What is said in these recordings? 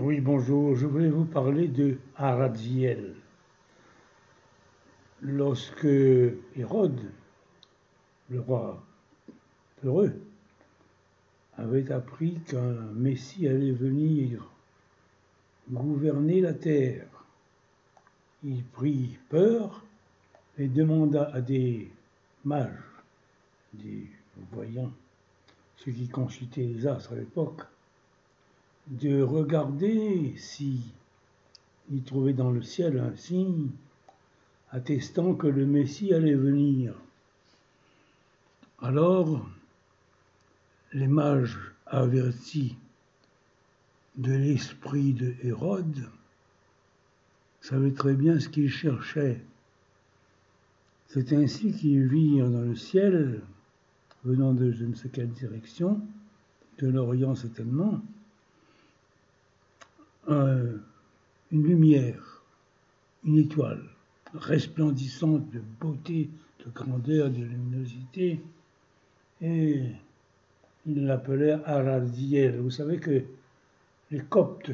Oui, bonjour, je voulais vous parler de Aradziel. Lorsque Hérode, le roi peureux, avait appris qu'un Messie allait venir gouverner la terre, il prit peur et demanda à des mages, des voyants, ceux qui consultaient les astres à l'époque, de regarder si il trouvait dans le ciel un signe attestant que le Messie allait venir. Alors, les mages avertis de l'esprit de Hérode savaient très bien ce qu'ils cherchaient. C'est ainsi qu'ils virent dans le ciel, venant de je ne sais quelle direction, de l'Orient certainement, une lumière, une étoile, resplendissante de beauté, de grandeur, de luminosité, et ils l'appelèrent Aradziel. Vous savez que les Coptes,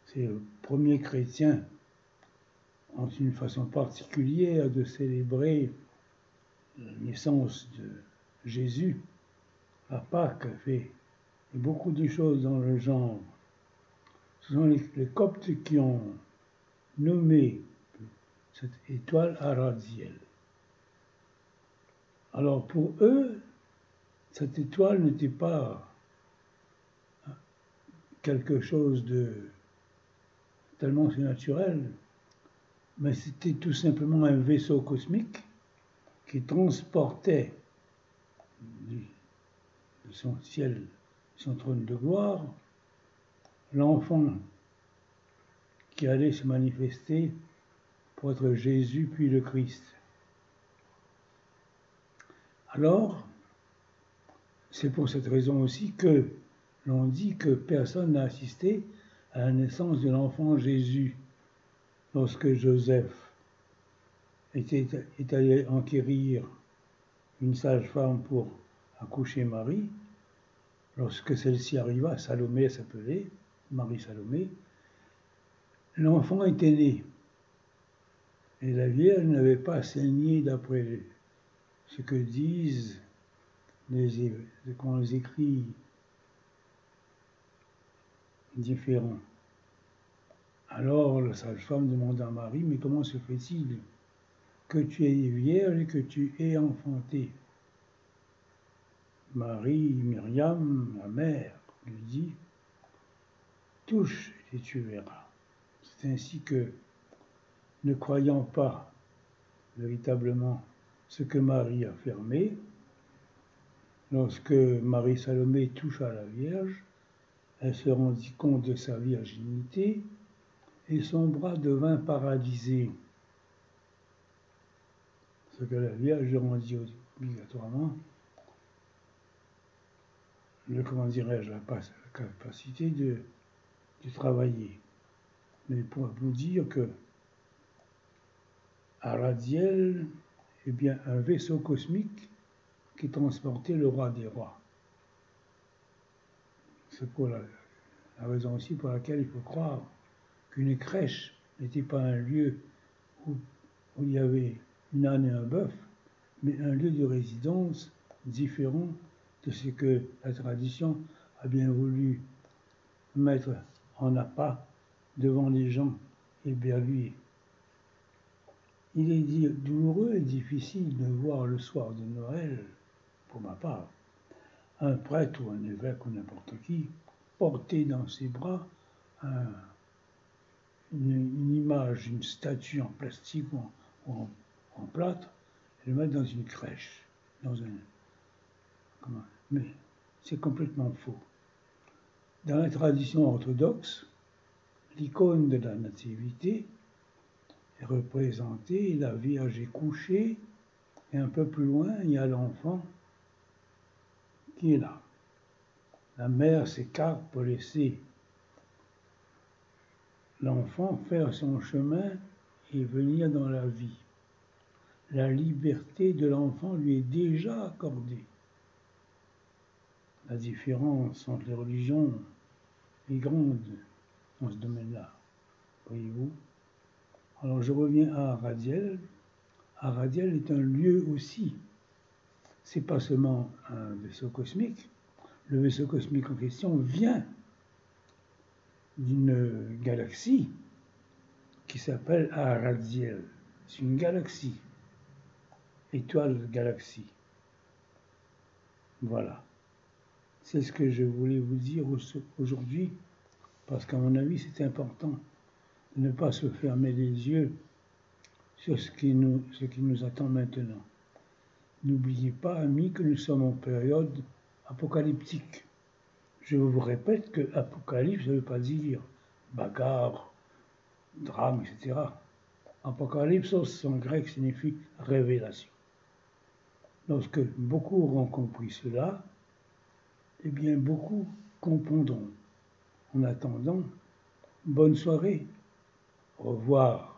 ces premiers chrétiens, ont une façon particulière de célébrer la naissance de Jésus. À Pâques fait beaucoup de choses dans le genre. Ce sont les Coptes qui ont nommé cette étoile Aradziel. Alors pour eux, cette étoile n'était pas quelque chose de tellement surnaturel, mais c'était tout simplement un vaisseau cosmique qui transportait de son ciel, son trône de gloire, l'enfant qui allait se manifester pour être Jésus puis le Christ. Alors, c'est pour cette raison aussi que l'on dit que personne n'a assisté à la naissance de l'enfant Jésus lorsque Joseph est allé enquérir une sage-femme pour accoucher Marie. Lorsque celle-ci arriva, Salomé s'appelait, Marie-Salomé, l'enfant était né. Et la Vierge n'avait pas saigné d'après ce que disent les écrits différents. Alors la sage-femme demanda à Marie, mais comment se fait-il que tu es vierge et que tu aies enfanté? Marie, Myriam, la mère, lui dit, touche et tu verras. C'est ainsi que, ne croyant pas véritablement ce que Marie affirmait, lorsque Marie-Salomé toucha la Vierge, elle se rendit compte de sa virginité et son bras devint paralysé. Ce que la Vierge rendit obligatoirement la capacité de travailler. Mais pour vous dire que Aradziel est bien un vaisseau cosmique qui transportait le roi des rois. C'est pour la raison aussi pour laquelle il faut croire qu'une crèche n'était pas un lieu où il y avait une âne et un bœuf, mais un lieu de résidence différent de ce que la tradition a bien voulu mettre en appât devant les gens éberlués. Il est douloureux et difficile de voir le soir de Noël, pour ma part, un prêtre ou un évêque ou n'importe qui porter dans ses bras une image, une statue en plastique ou en plâtre, et le mettre dans une crèche, mais c'est complètement faux. Dans la tradition orthodoxe, l'icône de la nativité est représentée, la Vierge est couchée, et un peu plus loin, il y a l'enfant qui est là. La mère s'écarte pour laisser l'enfant faire son chemin et venir dans la vie. La liberté de l'enfant lui est déjà accordée. La différence entre les religions est grande. dans ce domaine-là, voyez-vous. Alors je reviens à Aradiel. Aradiel est un lieu aussi. C'est pas seulement un vaisseau cosmique. Le vaisseau cosmique en question vient d'une galaxie qui s'appelle Aradiel. C'est une galaxie, étoile galaxie. Voilà. C'est ce que je voulais vous dire aujourd'hui, parce qu'à mon avis, c'est important de ne pas se fermer les yeux sur ce qui nous attend maintenant. N'oubliez pas, amis, que nous sommes en période apocalyptique. Je vous répète que apocalypse, ça ne veut pas dire bagarre, drame, etc. Apocalypse, en grec, signifie révélation. Lorsque beaucoup auront compris cela, eh bien, beaucoup comprendront. En attendant, bonne soirée. Au revoir.